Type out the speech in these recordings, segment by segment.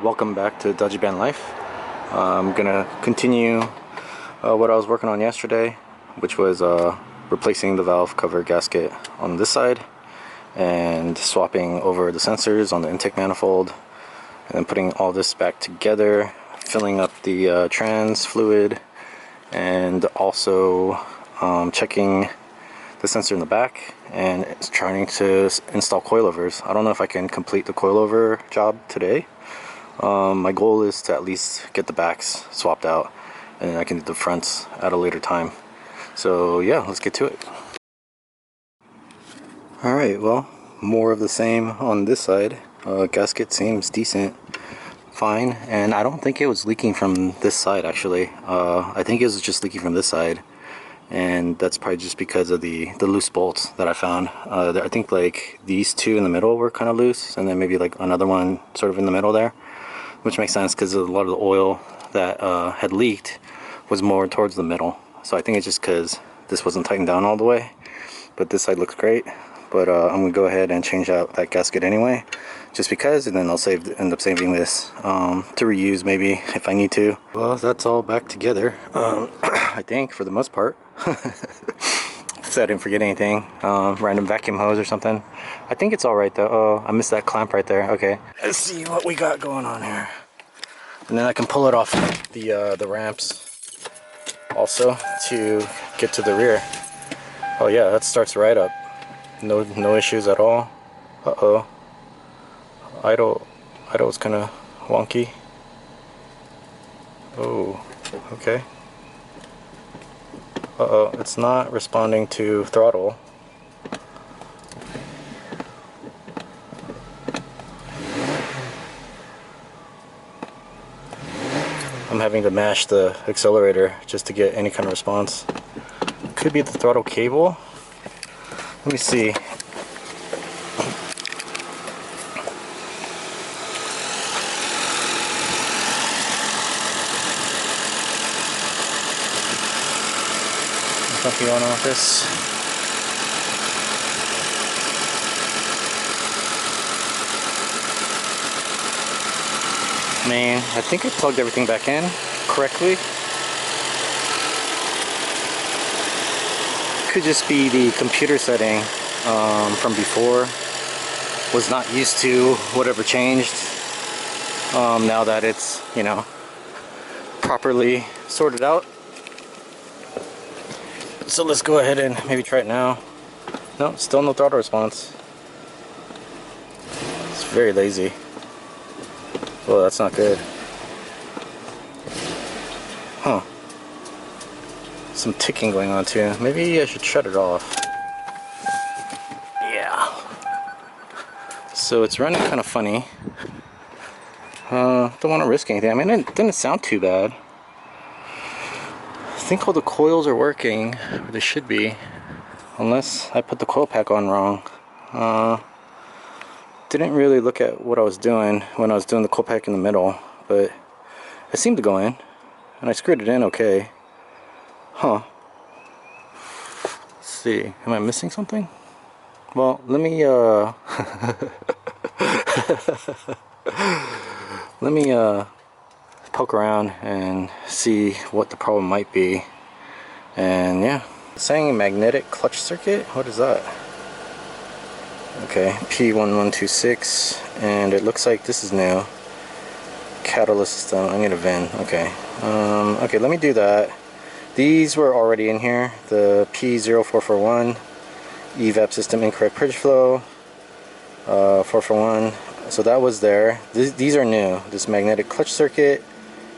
Welcome back to Dodgy Band Life. I'm gonna continue what I was working on yesterday, which was replacing the valve cover gasket on this side and swapping over the sensors on the intake manifold, and then putting all this back together, filling up the trans fluid, and also checking the sensor in the back and trying to install coilovers. I don't know if I can complete the coilover job today. My goal is to at least get the backs swapped out, and then I can do the fronts at a later time. So yeah, let's get to it. Alright, well, more of the same on this side. Gasket seems decent, fine, and I don't think it was leaking from this side actually. I think it was just leaking from this side, and that's probably just because of the loose bolts that I found. I think like these two in the middle were kind of loose, and then maybe like another one sort of in the middle there, which makes sense because a lot of the oil that had leaked was more towards the middle. So I think it's just because this wasn't tightened down all the way, but this side looks great. But I'm gonna go ahead and change out that gasket anyway, just because, and then I'll end up saving this to reuse maybe if I need to. Well, that's all back together, I think, for the most part. So I didn't forget anything. Random vacuum hose or something. I think it's all right though. Oh, I missed that clamp right there. Okay, let's see what we got going on here, and then I can pull it off the ramps also to get to the rear. Oh yeah, that starts right up. No issues at all. Uh-oh. Idle is kind of wonky. Oh, okay. Uh-oh, it's not responding to throttle. I'm having to mash the accelerator just to get any kind of response. Could be the throttle cable. Let me see. Something going on with this. I mean, I think I plugged everything back in correctly. Could just be the computer setting from before. Was not used to whatever changed. Now that it's, you know, properly sorted out. So let's go ahead and maybe try it now. No, still no throttle response. It's very lazy. Well, that's not good. Huh. Some ticking going on too. Maybe I should shut it off. Yeah. So it's running kind of funny. Don't want to risk anything. I mean, it didn't sound too bad. I think all the coils are working, or they should be, unless I put the coil pack on wrong. Didn't really look at what I was doing when I was doing the coil pack in the middle, but it seemed to go in, and I screwed it in okay. Huh. Let's see, am I missing something? Well, let me let me poke around and see what the problem might be. And yeah, it's saying magnetic clutch circuit. What is that? Okay, P0441, and it looks like this is new. Catalyst system. I need a VIN. Okay. Okay, let me do that. These were already in here. The P0441 evap system incorrect purge flow 441. So that was there. These are new. This magnetic clutch circuit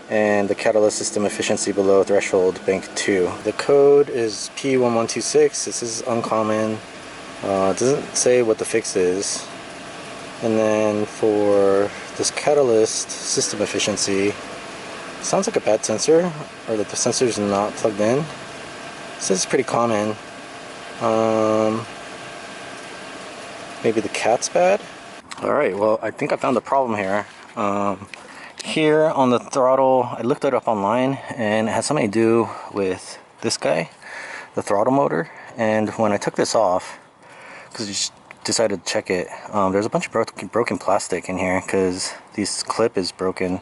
and the catalyst system efficiency below threshold bank 2. The code is P1126. This is uncommon. It doesn't say what the fix is. And then for this catalyst system efficiency, sounds like a bad sensor, or that the sensor is not plugged in. This is pretty common. Maybe the cat's bad. Alright, well, I think I found the problem here. Here on the throttle, I looked it up online, and it has something to do with this guy, the throttle motor. And when I took this off, because I just decided to check it, there's a bunch of broken plastic in here, because this clip is broken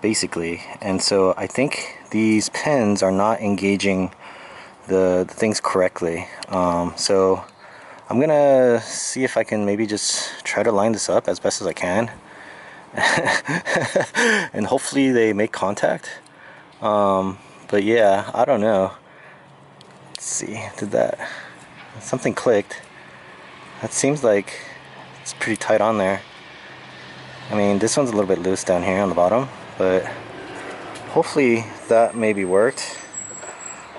basically, and so I think these pins are not engaging the things correctly. So I'm gonna see if I can maybe just try to line this up as best as I can and hopefully they make contact. But yeah, I don't know. Let's see, did that, something clicked. That seems like it's pretty tight on there. I mean, this one's a little bit loose down here on the bottom, but hopefully that maybe worked.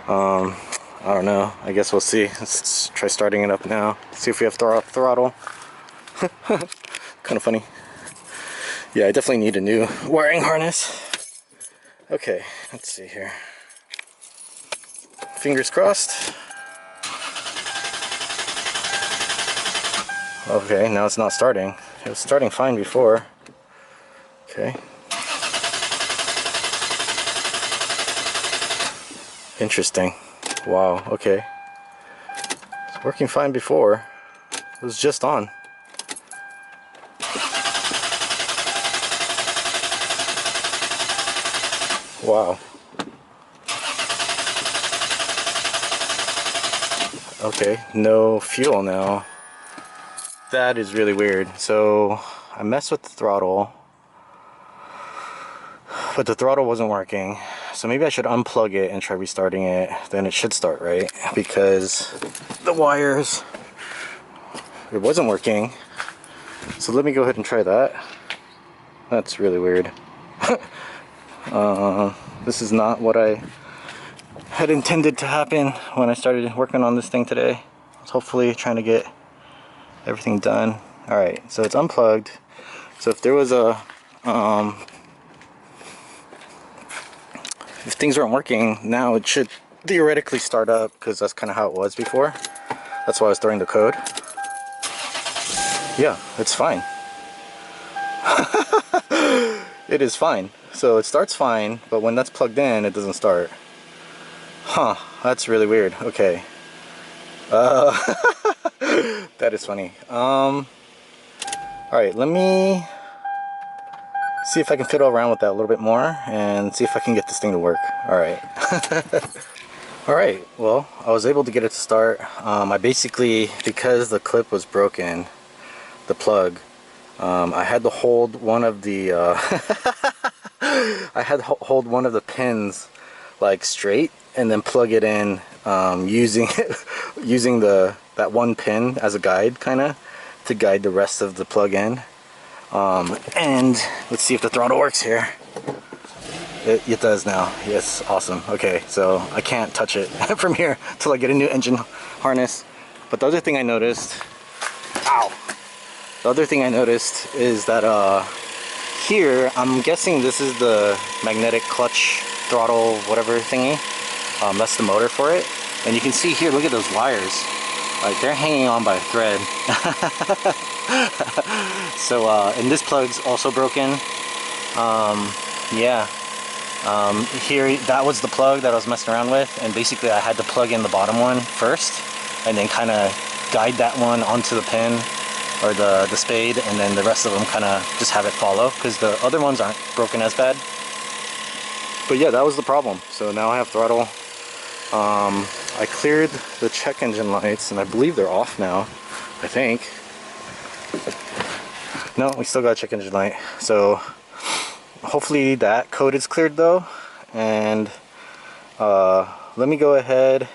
I don't know, I guess we'll see. Let's try starting it up now, see if we have throttle. Kind of funny. Yeah, I definitely need a new wiring harness. Okay, let's see here. Fingers crossed. Okay, now it's not starting. It was starting fine before. Okay. Interesting. Wow, okay. It's working fine before. It was just on. Wow. Okay, no fuel now. That is really weird. So I messed with the throttle, but the throttle wasn't working. So maybe I should unplug it and try restarting it. Then it should start, right? Because the wires, it wasn't working. So let me go ahead and try that. That's really weird. This is not what I had intended to happen when I started working on this thing today. I was hopefully trying to get everything done. Alright, so it's unplugged. So if there was a if things weren't working, now it should theoretically start up, because that's kind of how it was before. That's why I was throwing the code. Yeah, it's fine. It is fine. So it starts fine, but when that's plugged in, it doesn't start. Huh, that's really weird. Okay. That is funny. Alright, let me see if I can fiddle around with that a little bit more and see if I can get this thing to work. Alright. Alright, well, I was able to get it to start. I basically, because the clip was broken, the plug, I had to hold one of the I had to hold one of the pins like straight and then plug it in using that one pin as a guide, kind of to guide the rest of the plug in. And let's see if the throttle works here. It does now. Yes, awesome. Okay, so I can't touch it from here till I get a new engine harness. But the other thing I noticed, the other thing I noticed is that here, I'm guessing this is the magnetic clutch throttle whatever thingy. That's the motor for it. And you can see here, look at those wires. Like, they're hanging on by a thread. So, and this plug's also broken. Yeah. Here, that was the plug that I was messing around with. And basically, I had to plug in the bottom one first. And then kind of guide that one onto the pin, or the spade, and then the rest of them kind of just have it follow, because the other ones aren't broken as bad. But yeah, that was the problem. So now I have throttle. I cleared the check engine lights, and I believe they're off now, I think. No, we still got a check engine light. So hopefully that code is cleared though. And let me go ahead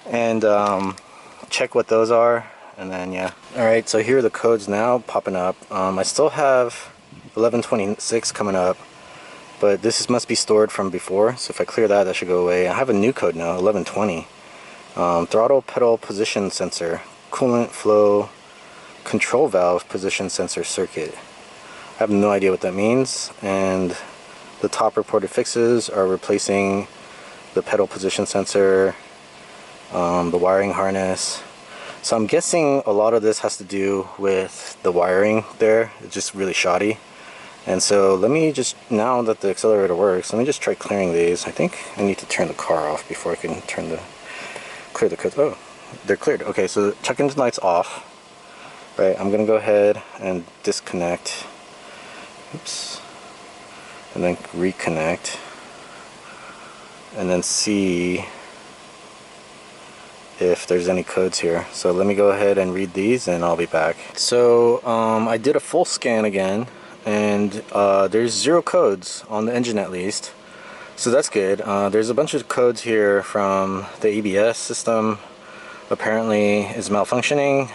and check what those are. And then, yeah. Alright, so here are the codes now popping up. I still have 1126 coming up, but this must be stored from before. So if I clear that, that should go away. I have a new code now, 1120. Throttle pedal position sensor, coolant flow control valve position sensor circuit. I have no idea what that means. And the top reported fixes are replacing the pedal position sensor, the wiring harness. So I'm guessing a lot of this has to do with the wiring there. It's just really shoddy. And so let me just, now that the accelerator works, let me just try clearing these. I think I need to turn the car off before I can clear the codes. Oh, they're cleared. Okay, so the check engine light's off. Right, I'm gonna go ahead and disconnect Oops. And then reconnect. And then see if there's any codes here. So let me go ahead and read these and I'll be back. So I did a full scan again, and there's 0 codes on the engine at least. So that's good. There's a bunch of codes here from the ABS system. Apparently is malfunctioning,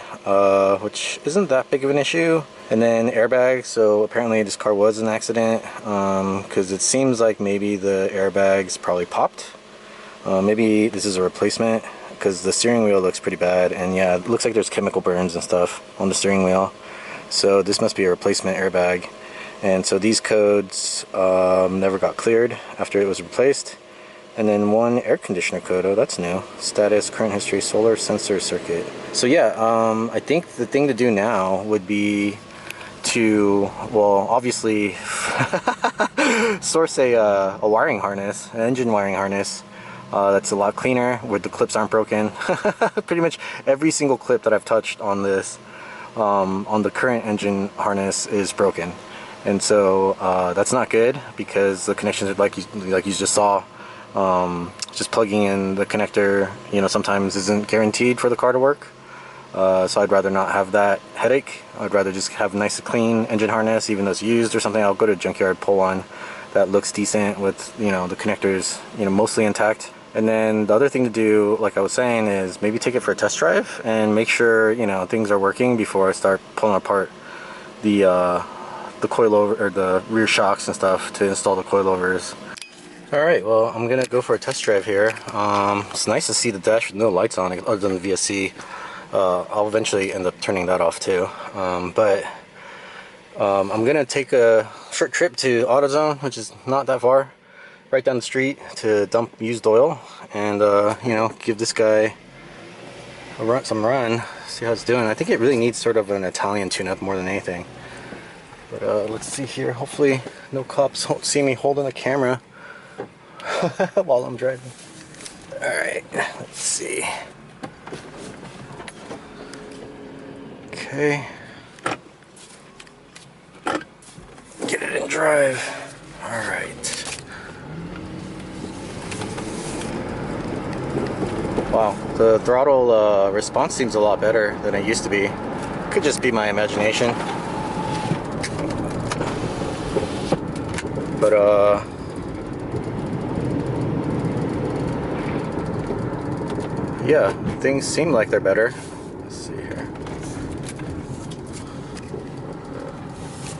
which isn't that big of an issue. And then airbags, so apparently this car was an accident, because it seems like maybe the airbags probably popped. Maybe this is a replacement, because the steering wheel looks pretty bad, and yeah, it looks like there's chemical burns and stuff on the steering wheel. So this must be a replacement airbag. And so these codes never got cleared after it was replaced. And then 1 air conditioner code. Oh, that's new. Status, current history, solar sensor circuit. So yeah, I think the thing to do now would be to, well, obviously source a wiring harness, an engine wiring harness. That's a lot cleaner, where the clips aren't broken. Pretty much every single clip that I've touched on this, on the current engine harness, is broken. And so that's not good, because the connections, like you just saw, just plugging in the connector, you know, sometimes isn't guaranteed for the car to work. So I'd rather not have that headache. I'd rather just have a nice clean engine harness, even though it's used or something. I'll go to a junkyard, pull one that looks decent with, you know, the connectors, you know, mostly intact. And then the other thing to do, like I was saying, is maybe take it for a test drive and make sure, you know, things are working before I start pulling apart the coilover, or the rear shocks and stuff, to install the coilovers. Alright, well, I'm gonna go for a test drive here. It's nice to see the dash with no lights on it other than the VSC. I'll eventually end up turning that off too. But I'm gonna take a short trip to AutoZone, which is not that far, right down the street, to dump used oil and you know, give this guy some run, see how it's doing. I think it really needs sort of an Italian tune-up more than anything. But let's see here. Hopefully no cops won't see me holding the camera while I'm driving. Alright, let's see. Okay. Get it in drive. Alright. Wow, the throttle response seems a lot better than it used to be. Could just be my imagination. But yeah, things seem like they're better. Let's see here.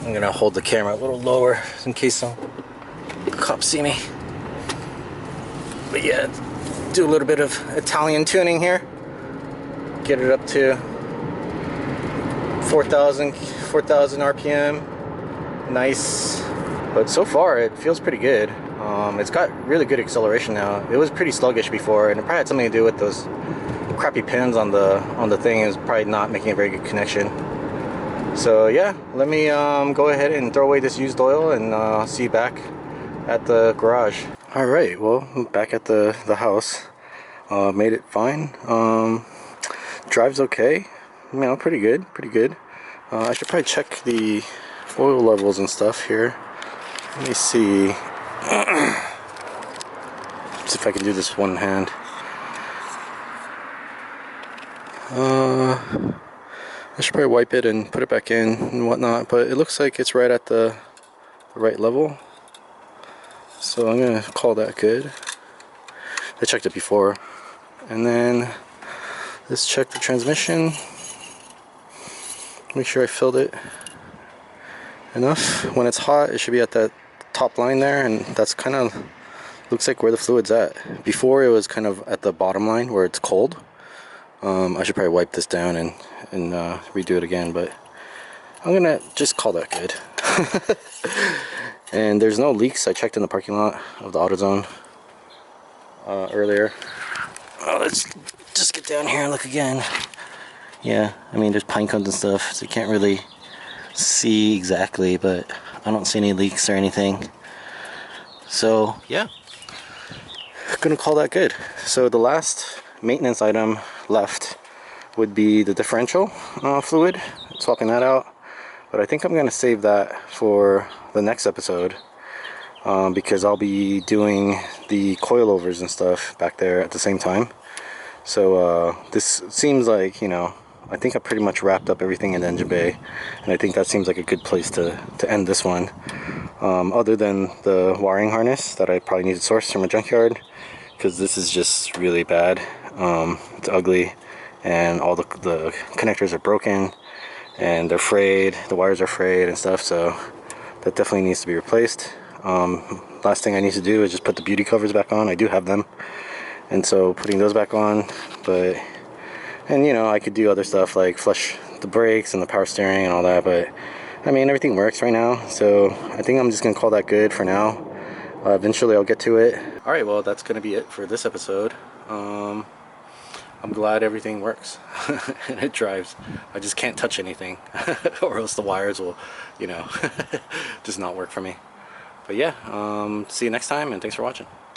I'm gonna hold the camera a little lower in case some cops see me. But yeah, do a little bit of Italian tuning here. Get it up to 4,000 RPM. Nice. But so far it feels pretty good. It's got really good acceleration now. It was pretty sluggish before, and it probably had something to do with those crappy pins on the thing. Is probably not making a very good connection. So yeah, let me go ahead and throw away this used oil, and see you back at the garage. Alright, well, I'm back at the house. Made it fine. Drives okay. You know, pretty good. I should probably check the oil levels and stuff here. Let me see. See if I can do this one hand. I should probably wipe it and put it back in and whatnot, but it looks like it's right at the right level. So I'm gonna call that good. I checked it before. And then let's check the transmission. Make sure I filled it enough. When it's hot, it should be at that top line there, and that's kind of looks like where the fluid's at. Before, it was kind of at the bottom line where it's cold. I should probably wipe this down and redo it again, but I'm gonna just call that good. And there's no leaks. I checked in the parking lot of the AutoZone earlier. Let's just get down here and look again. Yeah, I mean, there's pine cones and stuff, so you can't really see exactly, but I don't see any leaks or anything. So yeah, gonna call that good. So the last maintenance item left would be the differential fluid, swapping that out. But I think I'm gonna save that for the next episode, because I'll be doing the coilovers and stuff back there at the same time. So this seems like, you know, I think I pretty much wrapped up everything in engine bay, and I think that seems like a good place to end this one. Other than the wiring harness that I probably need to source from a junkyard, because this is just really bad. It's ugly, and all the connectors are broken, and they're frayed, the wires are frayed and stuff, so that definitely needs to be replaced. Last thing I need to do is just put the beauty covers back on. I do have them, and so putting those back on. And you know, I could do other stuff like flush the brakes and the power steering and all that, but I mean, everything works right now, so I think I'm just gonna call that good for now. Eventually I'll get to it. Alright, well, that's gonna be it for this episode. I'm glad everything works and it drives. I just can't touch anything or else the wires will, you know, just not work for me. But yeah, see you next time, and thanks for watching.